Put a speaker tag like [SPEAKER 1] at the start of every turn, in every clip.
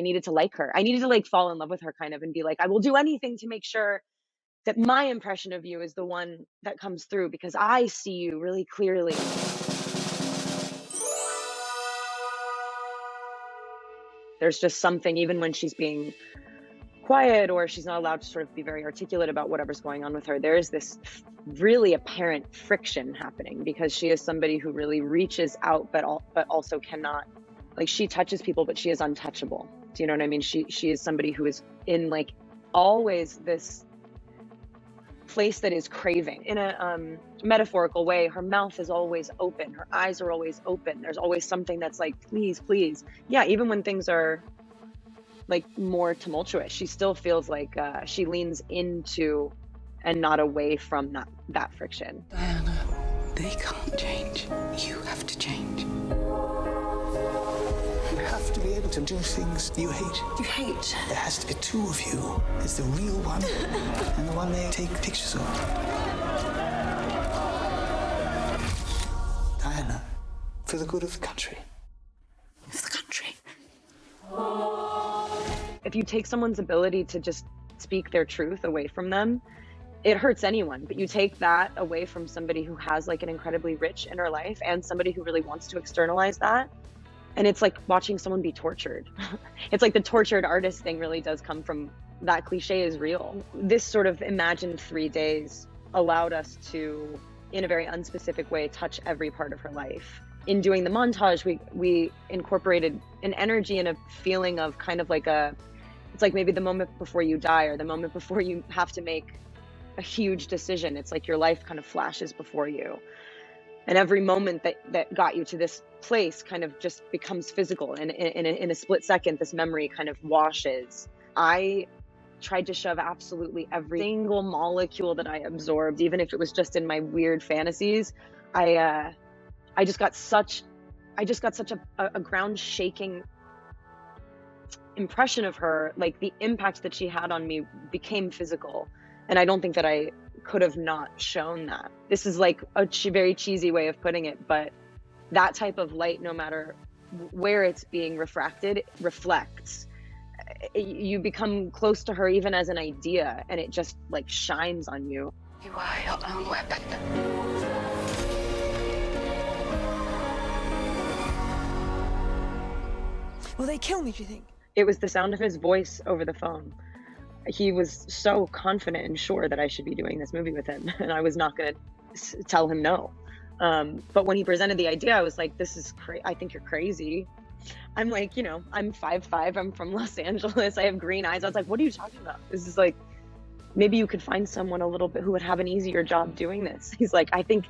[SPEAKER 1] needed to like her. I needed to like fall in love with her kind of and be like, I will do anything to make sure that my impression of you is the one that comes through because I see you really clearly. There's just something, even when she's being quiet or she's not allowed to sort of be very articulate about whatever's going on with her, there is this really apparent friction happening because she is somebody who really reaches out, but also cannot, like, she touches people, but she is untouchable. Do you know what I mean? She is somebody who is in like always this place that is craving in a metaphorical way. Her mouth is always open. Her eyes are always open. There's always something that's like, please, please. Yeah, even when things are like more tumultuous, she still feels like she leans into and not away from that friction.
[SPEAKER 2] Diana, they can't change. You have to change.
[SPEAKER 3] You have to be able to do things you hate.
[SPEAKER 2] You hate?
[SPEAKER 3] There has to be two of you. There's the real one and the one they take pictures of. Diana, for the good of the country.
[SPEAKER 2] For the country.
[SPEAKER 1] If you take someone's ability to just speak their truth away from them, it hurts anyone. But you take that away from somebody who has like an incredibly rich inner life and somebody who really wants to externalize that. And it's like watching someone be tortured. It's like the tortured artist thing really does come from that cliche is real. This sort of imagined 3 days allowed us to, in a very unspecific way, touch every part of her life. In doing the montage, we incorporated an energy and a feeling of kind of like it's like maybe the moment before you die or the moment before you have to make a huge decision. It's like your life kind of flashes before you. And every moment that got you to this place kind of just becomes physical. And in a split second, this memory kind of washes. I tried to shove absolutely every single molecule that I absorbed, even if it was just in my weird fantasies. I just got such a ground shaking impression of her. Like the impact that she had on me became physical. And I don't think that I could have not shown that. This is like a very cheesy way of putting it, but that type of light, no matter where it's being refracted, reflects. You become close to her even as an idea, and it just like shines on you.
[SPEAKER 2] You are your own weapon.
[SPEAKER 4] Will they kill me, do you think?
[SPEAKER 1] It was the sound of his voice over the phone. He was so confident and sure that I should be doing this movie with him, and I was not going to tell him no. But when he presented the idea, I was like, this is I think you're crazy. I'm like, I'm 5'5", I'm from Los Angeles, I have green eyes. I was like, what are you talking about? This is like, maybe you could find someone a little bit who would have an easier job doing this. He's like, I think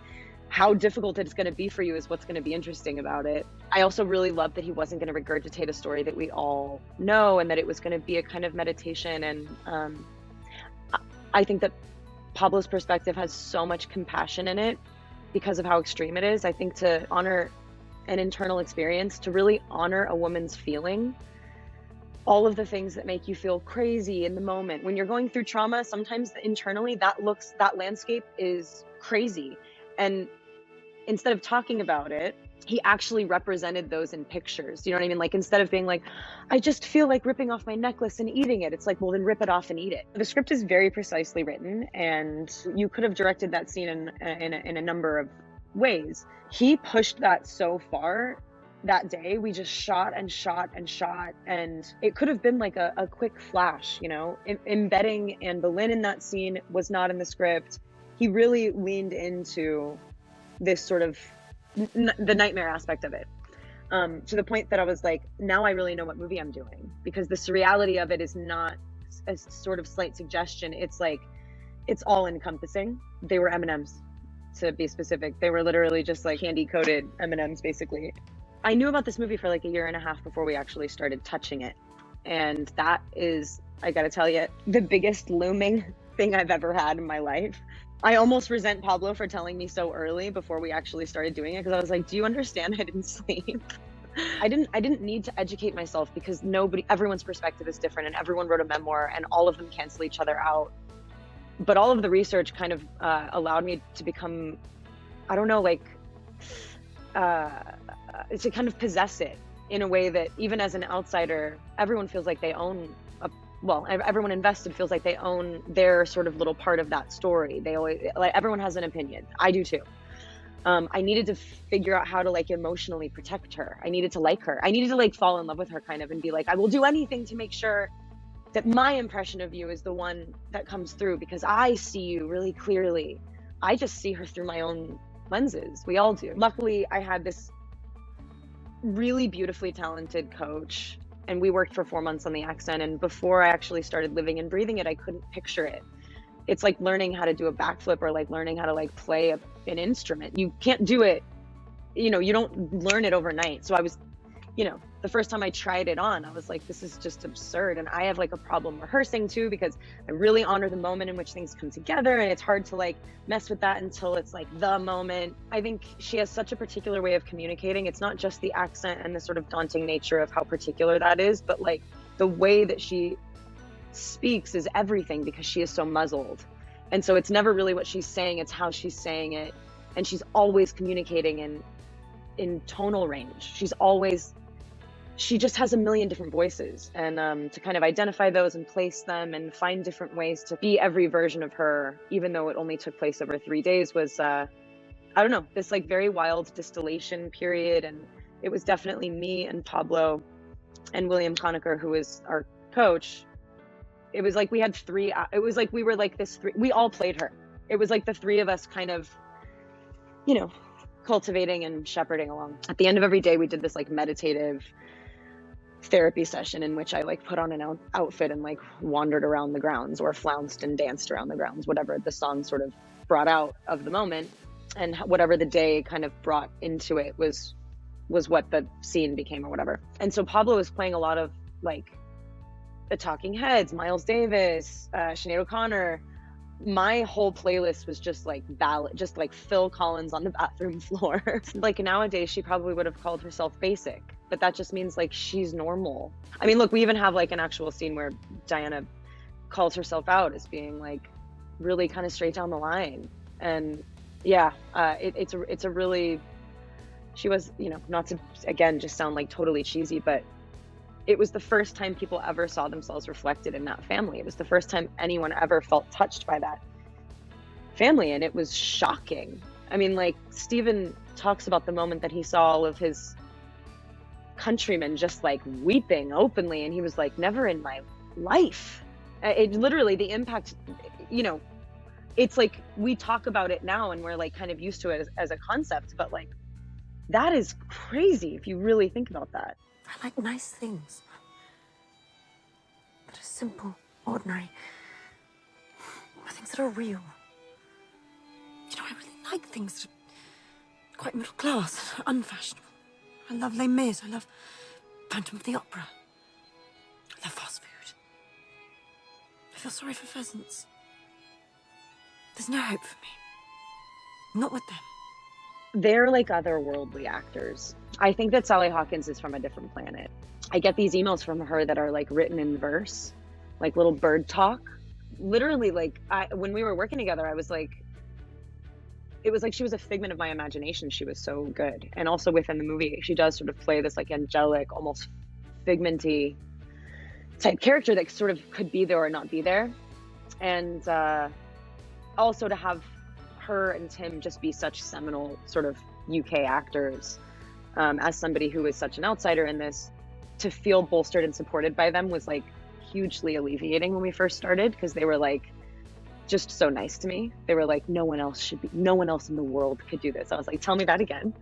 [SPEAKER 1] how difficult it's going to be for you is what's going to be interesting about it. I also really loved that he wasn't going to regurgitate a story that we all know, and that it was going to be a kind of meditation. And I think that Pablo's perspective has so much compassion in it because of how extreme it is. I think to honor an internal experience, to really honor a woman's feeling, all of the things that make you feel crazy in the moment. When you're going through trauma, sometimes internally that landscape is crazy. And instead of talking about it, he actually represented those in pictures. You know what I mean? Like, instead of being like, I just feel like ripping off my necklace and eating it. It's like, well, then rip it off and eat it. The script is very precisely written, and you could have directed that scene in a number of ways. He pushed that so far. That day, we just shot and shot and shot, and it could have been like a quick flash, embedding Anne Boleyn in that scene was not in the script. He really leaned into this sort of the nightmare aspect of it, to the point that I was like, now I really know what movie I'm doing, because the surreality of it is not a sort of slight suggestion. It's like, it's all encompassing. They were M&Ms, to be specific. They were literally just like candy coated M&Ms, basically. I knew about this movie for like a year and a half before we actually started touching it. And that is, I gotta tell you, the biggest looming thing I've ever had in my life. I almost resent Pablo for telling me so early before we actually started doing it, because I was like, do you understand I didn't sleep? I didn't need to educate myself, because everyone's perspective is different, and everyone wrote a memoir, and all of them cancel each other out. But all of the research kind of allowed me to become, I don't know, like, to kind of possess it in a way that even as an outsider, everyone feels like they own everyone invested feels like they own their sort of little part of that story. They always, like, everyone has an opinion. I do too. I needed to figure out how to like emotionally protect her. I needed to like her. I needed to like fall in love with her kind of and be like, I will do anything to make sure that my impression of you is the one that comes through, because I see you really clearly. I just see her through my own lenses. We all do. Luckily, I had this really beautifully talented coach, and we worked for 4 months on the accent. And before I actually started living and breathing it, I couldn't picture it. It's like learning how to do a backflip or like learning how to like play an instrument. You can't do it, you don't learn it overnight. So I was, the first time I tried it on, I was like, this is just absurd. And I have like a problem rehearsing too, because I really honor the moment in which things come together, and it's hard to like mess with that until it's like the moment. I think she has such a particular way of communicating. It's not just the accent and the sort of daunting nature of how particular that is, but like the way that she speaks is everything, because she is so muzzled. And so it's never really what she's saying, it's how she's saying it. And she's always communicating in tonal range. She just has a million different voices, and to kind of identify those and place them and find different ways to be every version of her, even though it only took place over 3 days, was I don't know, this like very wild distillation period. And it was definitely me and Pablo and William Conacher, who was our coach. It was like we had it was like we were like we all played her. It was like the three of us kind of, cultivating and shepherding along. At the end of every day, we did this like meditative therapy session in which I like put on an outfit and like wandered around the grounds, or flounced and danced around the grounds, whatever the song sort of brought out of the moment, and whatever the day kind of brought into it was what the scene became, or whatever. And so Pablo was playing a lot of like the Talking Heads, Miles Davis, Sinead O'Connor. My whole playlist was just like ballad, just like Phil Collins on the bathroom floor. Like nowadays, she probably would have called herself basic, but that just means like she's normal. I mean, look, we even have like an actual scene where Diana calls herself out as being like really kind of straight down the line. And yeah, it's a really, she was, not to again just sound like totally cheesy, but it was the first time people ever saw themselves reflected in that family. It was the first time anyone ever felt touched by that family, and it was shocking. I mean, like, Stephen talks about the moment that he saw all of his countrymen just like weeping openly, and he was like, never in my life. It literally, the impact, it's like we talk about it now and we're like kind of used to it as a concept, but like that is crazy if you really think about that.
[SPEAKER 5] I like nice things that are simple, ordinary, things that are real. I really like things that are quite middle class, unfashionable. I love Les Mis, I love Phantom of the Opera. I love fast food. I feel sorry for pheasants. There's no hope for me. Not with them.
[SPEAKER 1] They're like otherworldly actors. I think that Sally Hawkins is from a different planet. I get these emails from her that are like written in verse, like little bird talk. Literally, like when we were working together, I was like, it was like she was a figment of my imagination. She was so good. And also within the movie, she does sort of play this like angelic, almost figmenty type character that sort of could be there or not be there. And also to have her and Tim just be such seminal sort of UK actors, as somebody who is such an outsider in this, to feel bolstered and supported by them was like hugely alleviating when we first started, because they were like just so nice to me. They were like, no one else in the world could do this. I was like, tell me that again.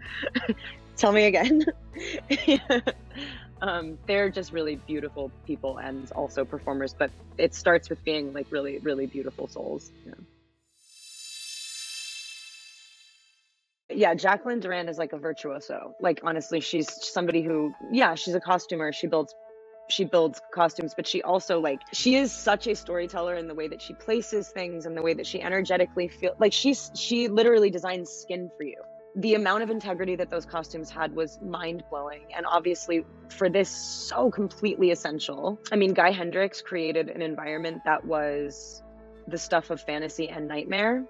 [SPEAKER 1] Tell me again. They're just really beautiful people and also performers, but it starts with being like really, really beautiful souls. Yeah, Jacqueline Durand is like a virtuoso. Like, honestly, she's somebody who, she's a costumer. She builds costumes, but she also she is such a storyteller in the way that she places things and the way that she energetically feels. Like she literally designs skin for you. The amount of integrity that those costumes had was mind-blowing, and obviously for this, so completely essential. I mean, Guy Hendricks created an environment that was the stuff of fantasy and nightmare.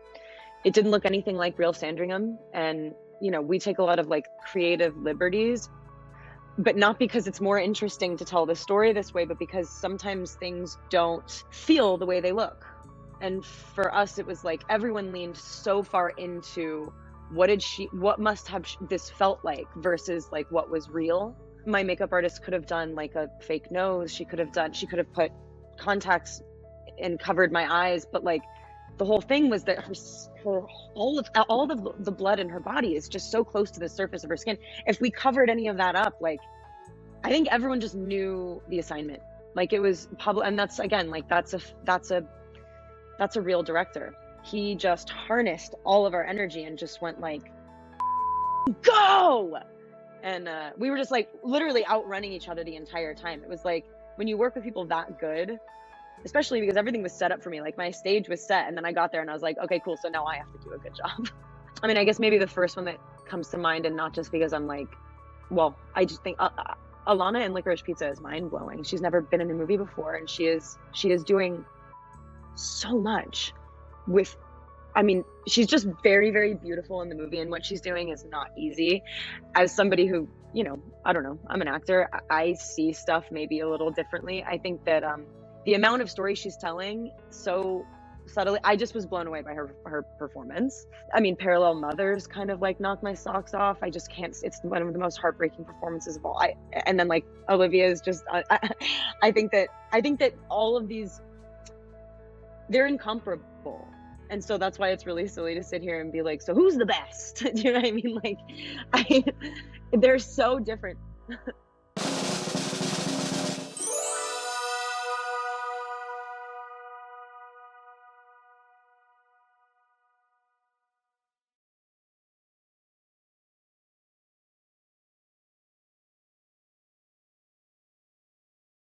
[SPEAKER 1] It didn't look anything like real Sandringham, and we take a lot of like creative liberties, but not because it's more interesting to tell the story this way, but because sometimes things don't feel the way they look. And for us, it was like everyone leaned so far into what must have this felt like versus like what was real. My makeup artist could have done like a fake nose. She could have put contacts and covered my eyes, but like the whole thing was that all of the blood in her body is just so close to the surface of her skin. If we covered any of that up, like, I think everyone just knew the assignment. Like, it was Pablo, and that's, again, like, that's a real director. He just harnessed all of our energy and just went like, go! And we were just like literally outrunning each other the entire time. It was like, when you work with people that good, especially because everything was set up for me, like my stage was set, and then I got there and I was like, okay, cool, so now I have to do a good job. I mean, I guess maybe the first one that comes to mind, and not just because I'm like, well, I just think Alana in Licorice Pizza is mind-blowing. She's never been in a movie before, and she is doing so much with, I mean, she's just very, very beautiful in the movie, and what she's doing is not easy. As somebody who, you know, I don't know, I'm an actor, I see stuff maybe a little differently. I think that the amount of story she's telling so subtly, I just was blown away by her performance. I mean, Parallel Mothers kind of like knocked my socks off. I just can't, it's one of the most heartbreaking performances of all. And then like Olivia is just, I think that all of these, they're incomparable. And so that's why it's really silly to sit here and be like, so who's the best? Do you know what I mean? Like, they're so different.